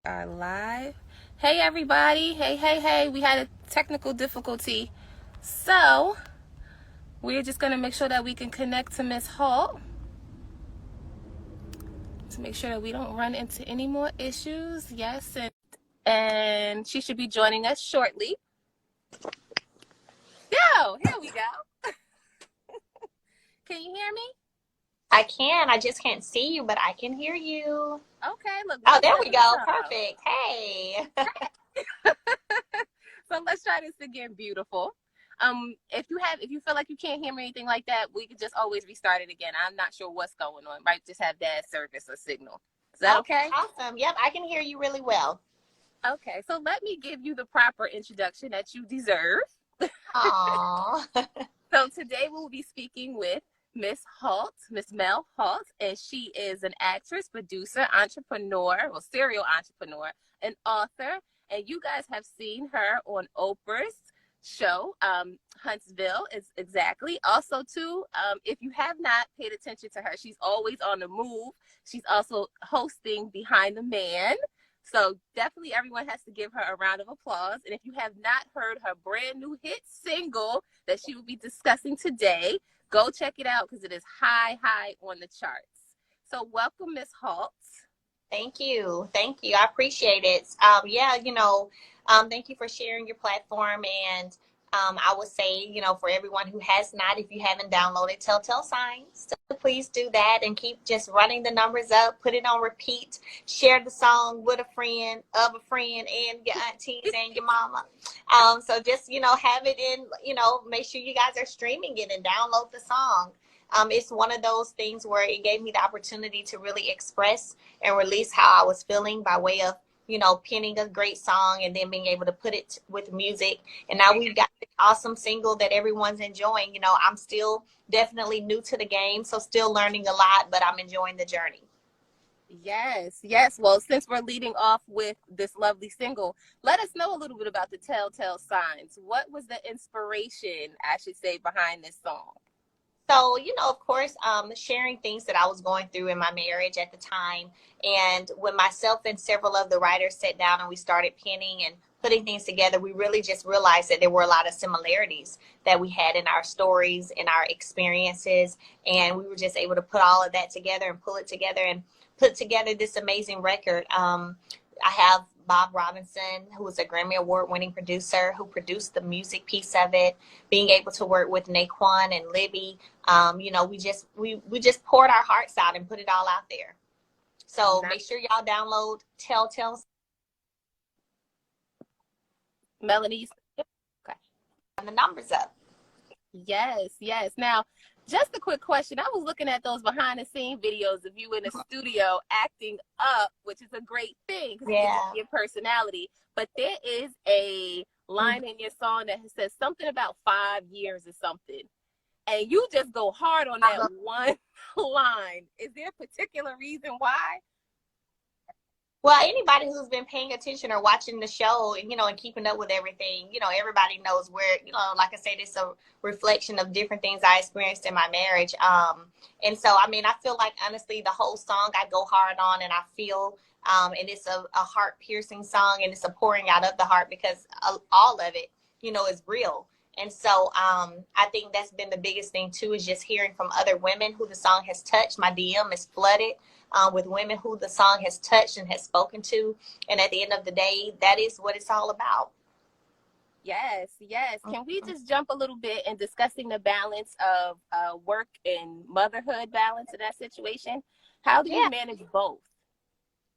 Are live. Hey everybody. Hey. We had a technical difficulty. So we're just gonna make sure that we can connect to Miss Holt to make sure that we don't run into any more issues. Yes, and she should be joining us shortly. Here we go. Can you hear me? I can. I just can't see you, but I can hear you. Okay, look. Oh, there we go. Perfect. Hey. So let's try this again, beautiful. If you feel like you can't hear me or anything like that, we could just always restart it again. I'm not sure what's going on. Might just have bad service or signal. Is that okay? Awesome. Yep, I can hear you really well. Okay, so let me give you the proper introduction that you deserve. Aww. So today we'll be speaking with Miss Holt, Miss Mel Holt, and she is an actress, producer, entrepreneur, serial entrepreneur, an author, and you guys have seen her on Oprah's show, Huntsville, is exactly. Also, too, if you have not paid attention to her, she's always on the move. She's also hosting Behind the Man. So definitely everyone has to give her a round of applause. And if you have not heard her brand new hit single that she will be discussing today, go check it out because it is high on the charts. So welcome, Miss Holt. Thank you. I appreciate it. Thank you for sharing your platform. And I would say, for everyone who has not, if you haven't downloaded Telltale Signs, so please do that and keep just running the numbers up, put it on repeat, share the song with a friend, of a friend, and your aunties and your mama. So just, have it in, make sure you guys are streaming it and download the song. It's one of those things where it gave me the opportunity to really express and release how I was feeling by way of, penning a great song and then being able to put it with music. And now we've got this awesome single that everyone's enjoying. I'm still definitely new to the game, so still learning a lot, but I'm enjoying the journey. Yes. Well, since we're leading off with this lovely single, let us know a little bit about the Telltale Signs. What was the inspiration, I should say, behind this song? So, of course, sharing things that I was going through in my marriage at the time. And when myself and several of the writers sat down and we started penning and putting things together, we really just realized that there were a lot of similarities that we had in our stories, in our experiences. And we were just able to put all of that together and pull it together and put together this amazing record. I have Bob Robinson, who was a Grammy Award-winning producer, who produced the music piece of it. Being able to work with Naquan and Libby, we just poured our hearts out and put it all out there. So make sure y'all download Telltale. Melanie, okay, And the numbers up. Yes. Now, just a quick question. I was looking at those behind-the-scenes videos of you in the studio acting up, which is a great thing because you get your personality. But there is a line in your song that says something about 5 years or something. And you just go hard on that one line. Is there a particular reason why? Well, anybody who's been paying attention or watching the show, and keeping up with everything, everybody knows where, like I said, it's a reflection of different things I experienced in my marriage. And so, I feel like, honestly, the whole song I go hard on and I feel, and it's a heart-piercing song and it's a pouring out of the heart because all of it, is real. And so I think that's been the biggest thing, too, is just hearing from other women who the song has touched. My DM is flooded with women who the song has touched and has spoken to. And at the end of the day, that is what it's all about. Yes. Can we just jump a little bit in discussing the balance of work and motherhood balance in that situation? How do you manage both?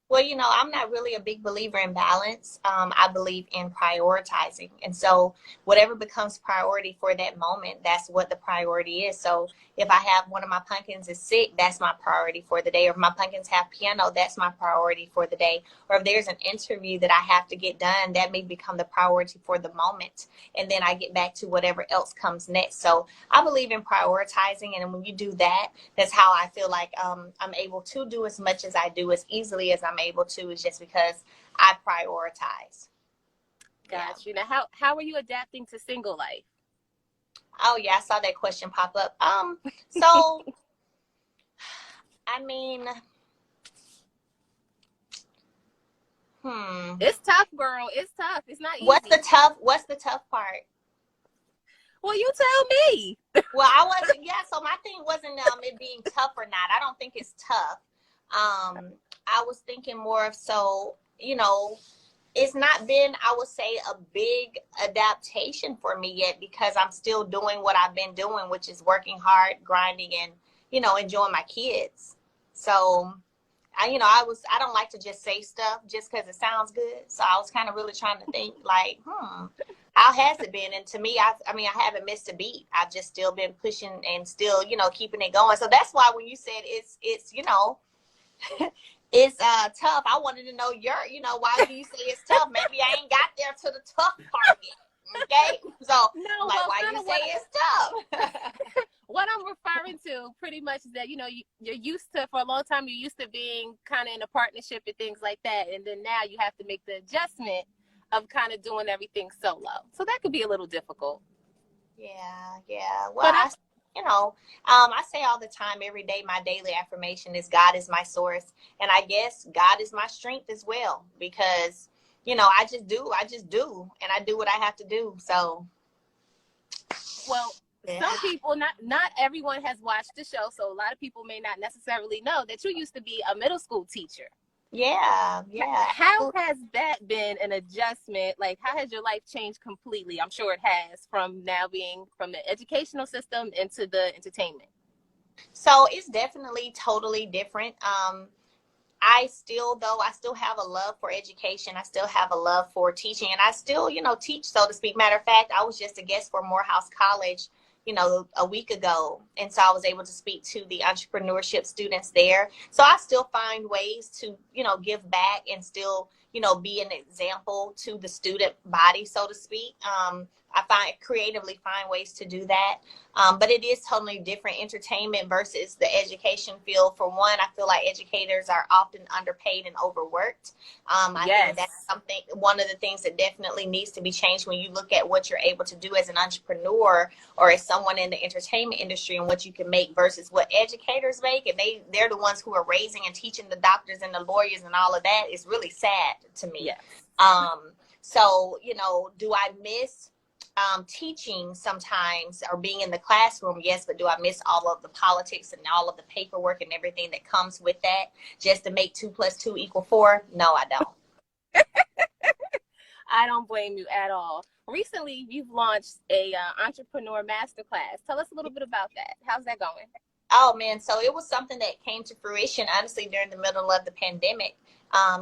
Well, I'm not really a big believer in balance. I believe in prioritizing. And so whatever becomes priority for that moment, that's what the priority is. So if I have one of my pumpkins is sick, that's my priority for the day. Or if my pumpkins have piano, that's my priority for the day. Or if there's an interview that I have to get done, that may become the priority for the moment. And then I get back to whatever else comes next. So I believe in prioritizing. And when you do that, that's how I feel like I'm able to do as much as I do as easily as I'm able to, is just because I prioritize. Got you. Now, how are you adapting to single life? Oh yeah, I saw that question pop up. So It's tough, girl. It's tough. It's not What's easy. What's the tough part? Well, you tell me. Well, I wasn't. Yeah, so my thing wasn't it being tough or not. I don't think it's tough. I was thinking more of, so, you know, it's not been, I would say, a big adaptation for me yet, because I'm still doing what I've been doing, which is working hard, grinding, and, you know, enjoying my kids. So I don't like to just say stuff just because it sounds good. So I was kind of really trying to think, like, how has it been? And to me, I mean, I haven't missed a beat. I've just still been pushing and still, you know, keeping it going. So that's why when you said it's, you know, it's tough, I wanted to know why do you say it's tough? Maybe I ain't got there to the tough part yet. Okay, so No, like, well, why you say it's tough? what I'm referring to pretty much is that, you know, you're used to, for a long time, you're used to being kind of in a partnership and things like that. And then now you have to make the adjustment of kind of doing everything solo. So that could be a little difficult. Yeah. Well, I say all the time, every day, my daily affirmation is God is my source. And I guess God is my strength as well, because, you know, I just do, and I do what I have to do. So, well, yeah. Some people, not everyone has watched the show, so a lot of people may not necessarily know that you used to be a middle school teacher. Yeah. How has that been an adjustment? Like, how has your life changed completely? I'm sure it has, from now being from the educational system into the entertainment. So it's definitely totally different. I still have a love for education. I still have a love for teaching, and I still, you know, teach, so to speak. Matter of fact, I was just a guest for Morehouse College, you know, a week ago. And so I was able to speak to the entrepreneurship students there. So I still find ways to, you know, give back and still, you know, be an example to the student body, so to speak. I creatively find ways to do that. But it is totally different, entertainment versus the education field. For one, I feel like educators are often underpaid and overworked. I think that's one of the things that definitely needs to be changed when you look at what you're able to do as an entrepreneur or as someone in the entertainment industry, and what you can make versus what educators make. And they're the ones who are raising and teaching the doctors and the lawyers and all of that. Is really sad to me. Yes. So, you know, do I miss teaching sometimes, or being in the classroom? Yes, but do I miss all of the politics and all of the paperwork and everything that comes with that, just to make 2 + 2 = 4? No, I don't. I don't blame you at all. Recently, you've launched a entrepreneur masterclass. Tell us a little bit about that. How's that going? Oh man, so it was something that came to fruition, honestly, during the middle of the pandemic.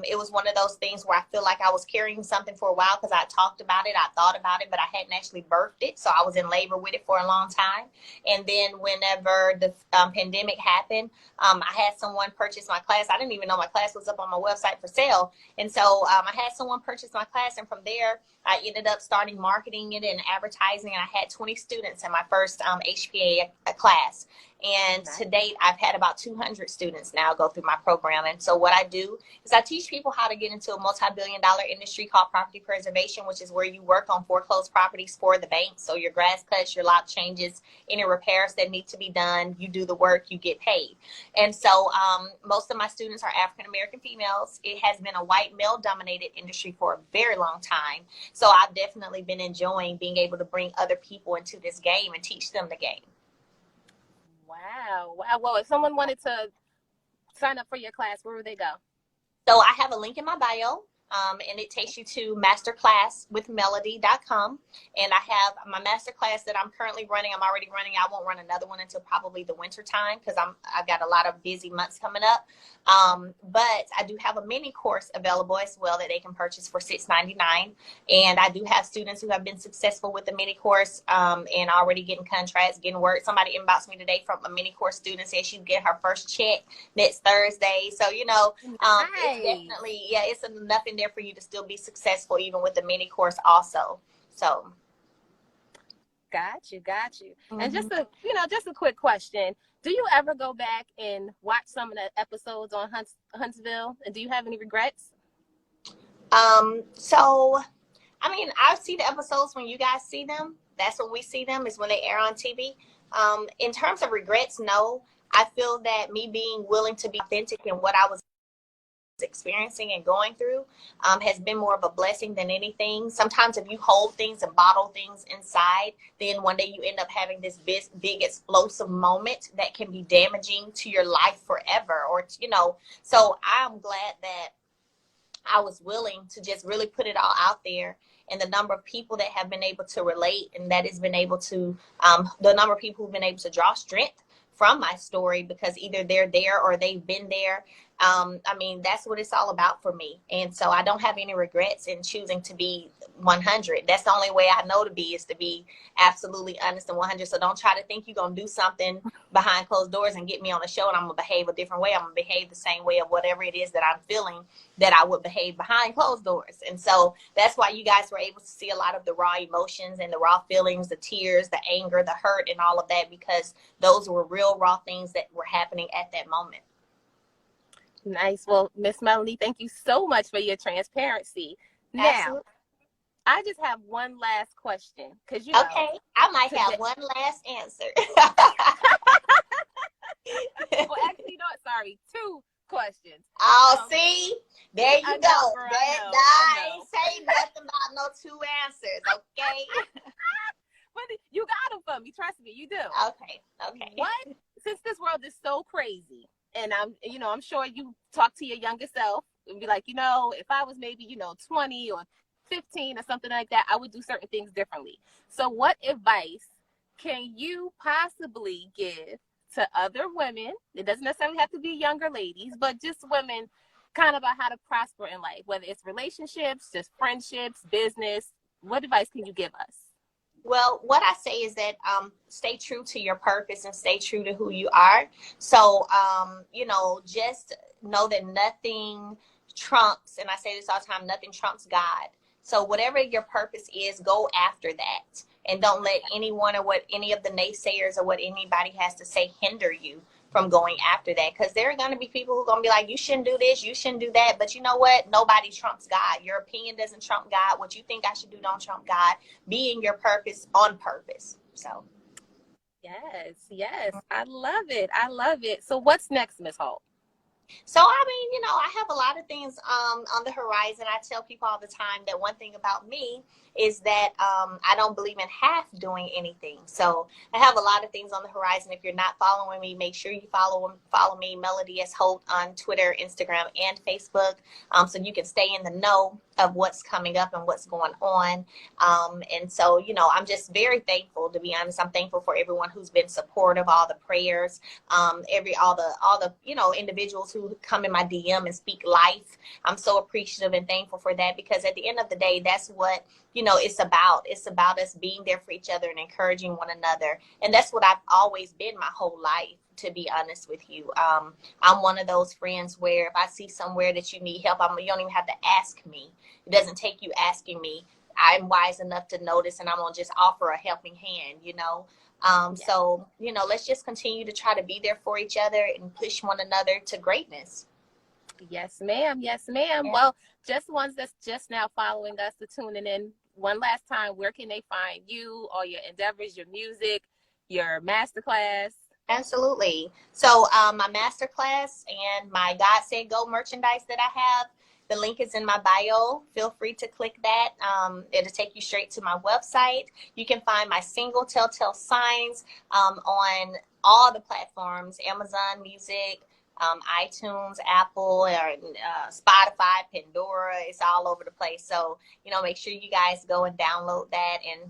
It was one of those things where I feel like I was carrying something for a while, because I talked about it, I thought about it, but I hadn't actually birthed it. So I was in labor with it for a long time. And then whenever the pandemic happened, I had someone purchase my class. I didn't even know my class was up on my website for sale. And so I had someone purchase my class. And from there, I ended up starting marketing it and advertising. And I had 20 students in my first HPA class. And to date, I've had about 200 students now go through my program. And so what I do is I teach people how to get into a multi-billion-dollar industry called property preservation, which is where you work on foreclosed properties for the bank. So your grass cuts, your lot changes, any repairs that need to be done, you do the work, you get paid. And so most of my students are African-American females. It has been a white male-dominated industry for a very long time. So I've definitely been enjoying being able to bring other people into this game and teach them the game. Wow. Well, if someone wanted to sign up for your class, where would they go? So I have a link in my bio, and it takes you to masterclasswithmelody.com. And I have my masterclass that I'm currently running. I'm already running. I won't run another one until probably the winter time, because I've got a lot of busy months coming up. But I do have a mini course available as well that they can purchase for $6.99. And I do have students who have been successful with the mini course and already getting contracts, getting work. Somebody inboxed me today from a mini course student, said she'd get her first check next Thursday. So, you know, it's definitely, it's enough in there for you to still be successful, even with the mini course also. So. Got you. Mm-hmm. And just a quick question. Do you ever go back and watch some of the episodes on Huntsville? And do you have any regrets? So, I mean, I see the episodes when you guys see them. That's when we see them, is when they air on TV. In terms of regrets, no. I feel that me being willing to be authentic in what I was experiencing and going through has been more of a blessing than anything. Sometimes if you hold things and bottle things inside, then one day you end up having this big explosive moment that can be damaging to your life forever. Or, you know, so I'm glad that I was willing to just really put it all out there. And the number of people that have been able to relate, and that has been able to, the number of people who've been able to draw strength from my story, because either they're there or they've been there. I mean, that's what it's all about for me. And so I don't have any regrets in choosing to be 100. That's the only way I know to be, is to be absolutely honest and 100. So don't try to think you're going to do something behind closed doors and get me on a show and I'm going to behave a different way. I'm going to behave the same way of whatever it is that I'm feeling that I would behave behind closed doors. And so that's why you guys were able to see a lot of the raw emotions and the raw feelings, the tears, the anger, the hurt, and all of that, because those were real raw things that were happening at that moment. Nice. Well, Miss Melanie, thank you so much for your transparency. Absolutely. Now, I just have one last question, because you know, okay, I might have one last answer. Well, actually, no, sorry, 2 questions. Oh, see, there you go. I ain't saying nothing about no 2 answers, okay? But you got them for me. Trust me, you do. Okay. What? Since this world is so crazy, and I'm sure you talk to your younger self and be like, if I was maybe, 20 or 15 or something like that, I would do certain things differently. So what advice can you possibly give to other women? It doesn't necessarily have to be younger ladies, but just women, kind of about how to prosper in life, whether it's relationships, just friendships, business. What advice can you give us? Well, what I say is that stay true to your purpose and stay true to who you are. So, just know that nothing trumps, and I say this all the time, nothing trumps God. So whatever your purpose is, go after that. And don't let anyone or what any of the naysayers or what anybody has to say hinder you from going after that. Because there are going to be people who are going to be like, you shouldn't do this, you shouldn't do that. But you know what? Nobody trumps God. Your opinion doesn't trump God. What you think I should do don't trump God. Be in your purpose on purpose. So. Yes. I love it. So what's next, Miss Holt? So, I mean, I have a lot of things on the horizon. I tell people all the time that one thing about me is that I don't believe in half doing anything. So I have a lot of things on the horizon. If you're not following me, make sure you follow me, Melody S. Holt, on Twitter, Instagram, and Facebook, so you can stay in the know of what's coming up and what's going on. And so, I'm just very thankful, to be honest. I'm thankful for everyone who's been supportive, all the prayers, all the individuals who come in my DM and speak life. I'm so appreciative and thankful for that, because at the end of the day, that's what it's about. It's about us being there for each other and encouraging one another. And that's what I've always been my whole life, to be honest with you. I'm one of those friends where if I see somewhere that you need help, you don't even have to ask me. It doesn't take you asking me. I'm wise enough to notice, and I'm going to just offer a helping hand, So, let's just continue to try to be there for each other and push one another to greatness. Yes, ma'am. Yeah. Well, just ones that's just now following us or tuning in, one last time, where can they find you, all your endeavors, your music, your masterclass? Absolutely. So my masterclass and my God Said Go merchandise that I have, the link is in my bio. Feel free to click that. It'll take you straight to my website. You can find my single Telltale Signs on all the platforms, Amazon Music, iTunes, Apple, or Spotify, Pandora. It's all over the place. So, make sure you guys go and download that and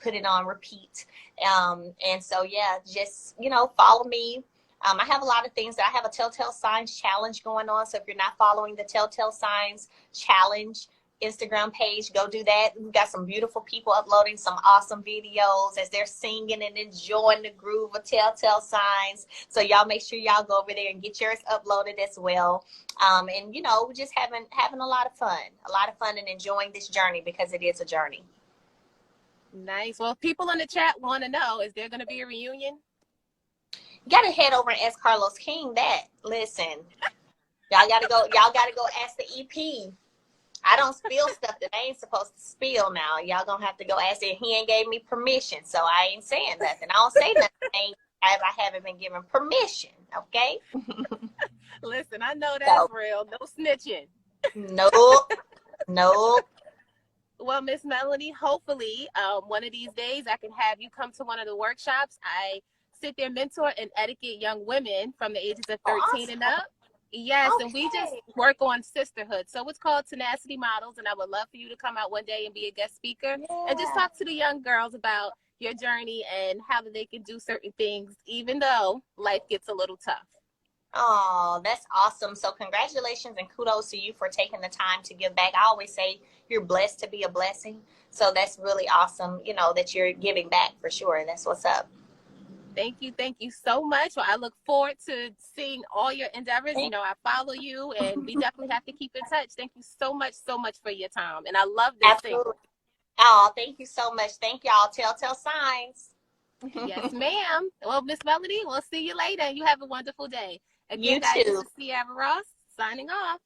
put it on repeat. And so, just, follow me. I have a lot of things. I have a Telltale Signs challenge going on. So if you're not following the Telltale Signs challenge Instagram page, go do that. We've got some beautiful people uploading some awesome videos as they're singing and enjoying the groove of Telltale Signs. So y'all make sure y'all go over there and get yours uploaded as well. And we're just having a lot of fun and enjoying this journey, because it is a journey. Nice. Well, people in the chat want to know, is there going to be a reunion? You got to head over and ask Carlos King that. Listen, y'all got to go ask the EP. I don't spill stuff that I ain't supposed to spill now. Y'all gonna have to go ask it. He ain't gave me permission, so I ain't saying nothing. I don't say nothing if I haven't been given permission, okay? Listen, I know that's So, real. No snitching. nope, nope. Well, Miss Melanie, hopefully one of these days I can have you come to one of the workshops. I sit there, mentor and etiquette young women from the ages of Oh, 13 and awesome. up. Yes, and we just Okay. work on sisterhood. So it's called Tenacity Models, and I would love for you to come out one day and be a guest speaker and just Yeah. talk to the young girls about your journey and how they can do certain things, even though life gets a little tough. Oh, that's awesome. So congratulations and kudos to you for taking the time to give back. I always say you're blessed to be a blessing. So that's really awesome, that you're giving back for sure. That's what's up. Thank you so much. Well, I look forward to seeing all your endeavors. Thank I follow you, and we definitely have to keep in touch. Thank you so much for your time. And I love this Absolutely. single. Oh, thank you so much. Thank y'all. Telltale signs. Yes, ma'am. Well, Miss Melody, we'll see you later. You have a wonderful day. Again, You guys, this too. is Sierra Ross signing off.